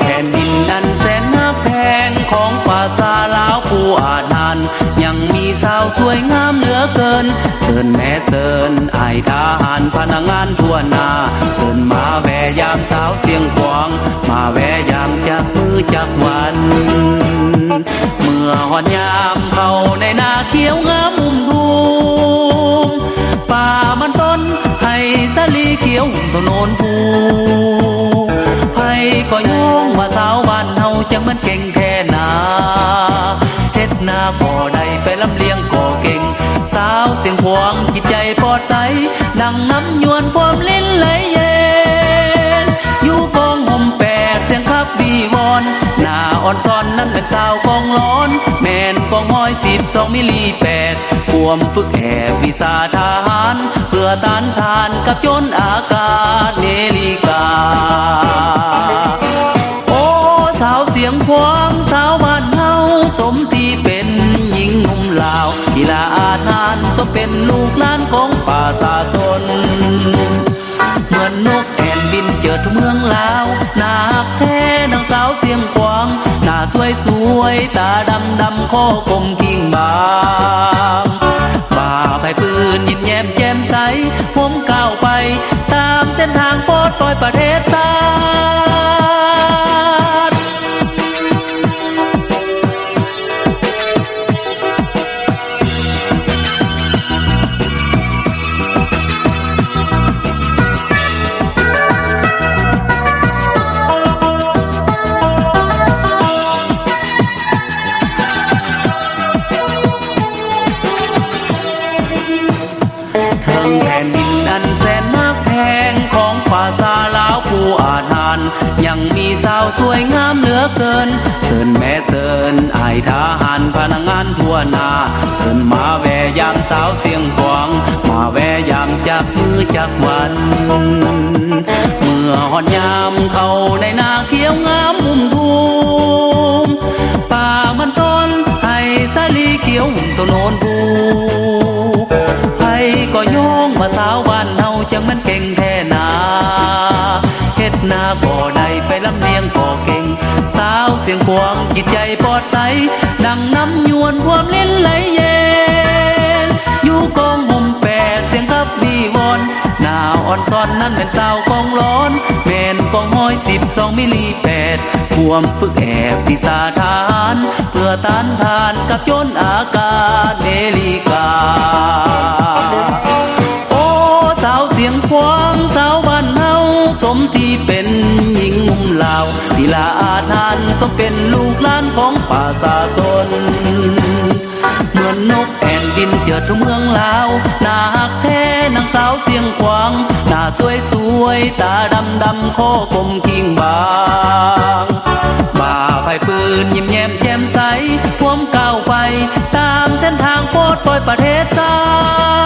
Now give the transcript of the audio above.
แผ่นดินอันแสนนับแพงของภาษาลาวผู้อาจนานยังมีสาวสวยงามเหลือเกินเชิญแม่เชิญอายทหารพนักงานทั่วหน้าเชิญมาแวะยามสาวเสียงกวางมาแวะยามจากมือจากวันเมื่อหอดยามเข้าในนาเขียวงามมุมดูป่ามันต้นให้สาลีเขียวถนนภูก็โยงว่าสาวบ้านเฮาจังมันเก่งแค่นาเฮ็ดนาบ่ได้ไปลำเลียงก็เก่งสาวเสียงพวงจิตใจปลอดใจดังน้ำยวนความลิ้นไหลเย็นอยู่กองห่มแปดเสียงขับบีวอนหน้าอ่อนซ้อนนั้นเป็นสาวกองร้อนแม่นกองห้อย12มิลลิแปดความฝึกแอบวิชาทหารเพื่อต้านทานกับโจรอากาศเนลิกาสาวเสียงพวงสาวบ้านเฮาสมที่เป็นหญิงนุ่มลาวกีฬาอาทานก็เป็นลูกหลานของประชาชนเหมือนนกแอ่นบินเจิดเมืองลาวนาแท้นางสาวเสียงพวงหน้าสวยสวยตาดำดำคอกลมกิ่งบางป่าไผ่ปืนยิ้มแย้มแจ่มใสผมก้าวไปตามเส้นทางโปรดปล่อยประเทศชาติแผ่นดินอันแสนนักแพงของภาษาลาวผู้อาจนานยังมีสาวสวยงามเหลือเกินเชิญแม่เชิญอายทหารพนักงานทั่วหน้าเชิญมาแวะยามสาวเสียงกวางมาแวะยามจากมือจากวันเมื่อหอดยามเข้าในนาเขียวงามมุมทุ่มป่ามันต้นให้สาลีเขียวหุ่มต้นโนนภูก็โยงว่าสาวบ้านเฮาจังมันเก่งแท้นาเฮ็ดนาบ่ได้ไปลำเลียงก็เก่งสาวเสียงพวงจิตใจปลอดใจดังน้ำยวนความลิ้นไหลเย็นอยู่กองห่มแปดเสียงขับบีวอนหน้าอ่อนซ้อนนั้นเป็นสาวกองร้อนแม่นกองห้อย12มิลลิแปดความฝึกแอบวิชาทหารเพื่อต้านทานกับโจรอากาศเนลิกาสาวเสียงพวงสาวบ้านเฮาสมที่เป็นหญิงมุมลาวกีฬาอาทานสมเป็นลูกหลานของประชาชนเหมือนนกแอ่นบินเจิดเมืองลาวหน้าฮักแท้นางสาวเสียงขวางหน้าสวยสวยตาดำดำคอกลมกิ่งบางบ่าไผ่ปืนยิ้มแย้มแจ่มใสพวมก้าวไปตามเส้นทางโปรดปล่อยประเทศชาติ